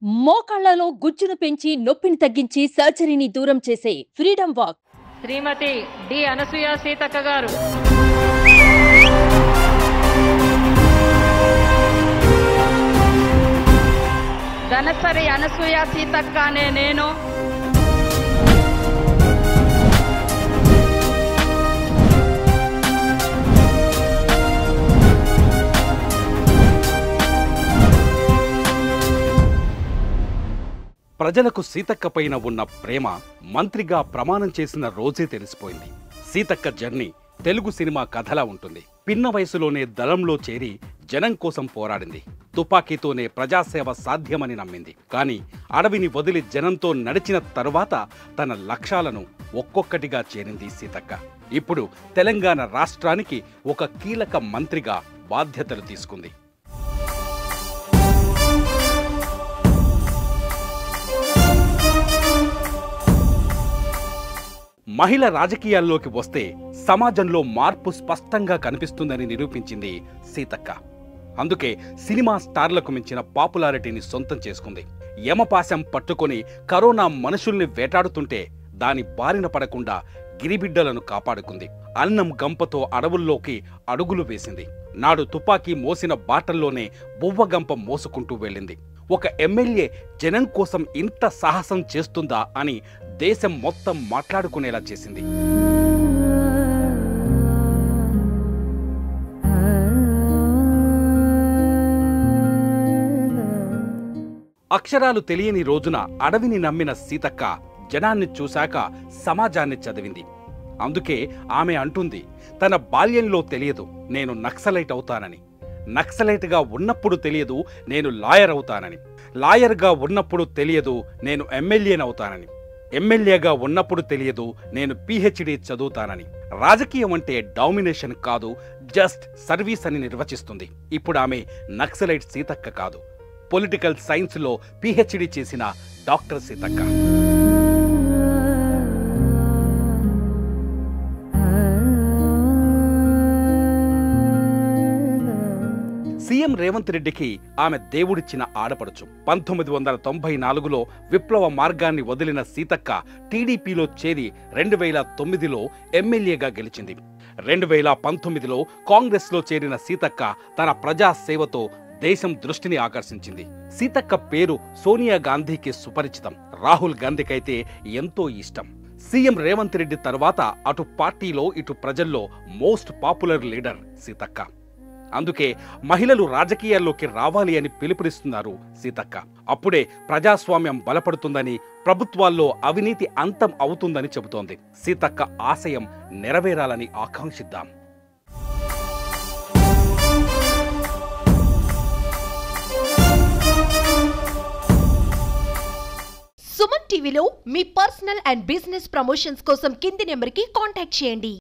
మోకాళ్లలో గుజ్జును పెంచి నొప్పిని తగ్గించి సర్జరీని దూరం చేసే ఫ్రీడమ్ వాక్ శ్రీమతి డి అనసూయ సీతక్క గారు. ధనసరి అనసూయ సీతక్క అనే నేను ప్రజలకు సీతక్క పైన ఉన్న ప్రేమ మంత్రిగా ప్రమాణం చేసిన రోజే తెలిసిపోయింది. సీతక్క జర్నీ తెలుగు సినిమా కథలా ఉంటుంది. పిన్న వయసులోనే దళంలో చేరి జనం కోసం పోరాడింది. తుపాకీతోనే ప్రజాసేవ సాధ్యమని నమ్మింది. కానీ అడవిని వదిలి జనంతో నడిచిన తరువాత తన లక్ష్యాలను ఒక్కొక్కటిగా చేరింది సీతక్క. ఇప్పుడు తెలంగాణ రాష్ట్రానికి ఒక కీలక మంత్రిగా బాధ్యతలు తీసుకుంది. మహిళ రాజకీయాల్లోకి వస్తే సమాజంలో మార్పు స్పష్టంగా కనిపిస్తుందని నిరూపించింది సీతక్క. అందుకే సినిమా స్టార్లకు మించిన పాపులారిటీని సొంతం చేసుకుంది. యమపాశం పట్టుకొని కరోనా మనుషుల్ని వేటాడుతుంటే దాని బారిన పడకుండా గిరిబిడ్డలను కాపాడుకుంది. అన్నం గంపతో అడవుల్లోకి అడుగులు వేసింది. నాడు తుపాకీ మోసిన బాటల్లోనే బువ్వగంప మోసుకుంటూ వెళ్ళింది. ఒక ఎమ్మెల్యే జనం కోసం ఇంత సాహసం చేస్తుందా అని దేశం మొత్తం మాట్లాడుకునేలా చేసింది. అక్షరాలు తెలియని రోజున అడవిని నమ్మిన సీతక్క జనాన్ని చూశాక సమాజాన్ని చదివింది. అందుకే ఆమె అంటుంది, తన బాల్యంలో తెలియదు నేను నక్సలైట్ అవుతానని, నక్సలైట్గా ఉన్నప్పుడు తెలియదు నేను లాయర్ అవుతానని, లాయర్గా ఉన్నప్పుడు తెలియదు నేను ఎమ్మెల్యేనవుతానని, ఎమ్మెల్యేగా ఉన్నప్పుడు తెలియదు నేను పిహెచ్డి చదువుతానని. రాజకీయం అంటే డామినేషన్ కాదు, జస్ట్ సర్వీస్ అని నిర్వచిస్తుంది. ఇప్పుడు ఆమె నక్సలైట్ సీతక్క కాదు, పొలిటికల్ సైన్స్లో పిహెచ్డి చేసిన డాక్టర్ సీతక్క. సీఎం రేవంత్ రెడ్డికి ఆమె దేవుడిచ్చిన ఆడపడుచు. 1994లో విప్లవ మార్గాన్ని వదిలిన సీతక్క టీడీపీలో చేరి 2009లో ఎమ్మెల్యేగా గెలిచింది. 2019లో కాంగ్రెస్లో చేరిన సీతక్క తన ప్రజాసేవతో దేశం దృష్టిని ఆకర్షించింది. సీతక్క పేరు సోనియా గాంధీకి సుపరిచితం, రాహుల్ గాంధీకైతే ఎంతో ఇష్టం. సీఎం రేవంత్ రెడ్డి తర్వాత అటు పార్టీలో ఇటు ప్రజల్లో మోస్ట్ పాపులర్ లీడర్ సీతక్క. అందుకే మహిళలు రాజకీయాల్లోకి రావాలి అని పిలుపునిస్తున్నారు సీతక్క. అప్పుడే ప్రజాస్వామ్యం బలపడుతుందని, ప్రభుత్వాల్లో అవినీతి అంతం అవుతుందని చెబుతోంది. సీతక్క ఆశయం నెరవేరాలని ఆకాంక్షిద్దాం. సుమన్ టీవీలో మీ పర్సనల్ అండ్ బిజినెస్ ప్రమోషన్స్ కోసం కింది నెంబర్కి కాంటాక్ట్ చేయండి.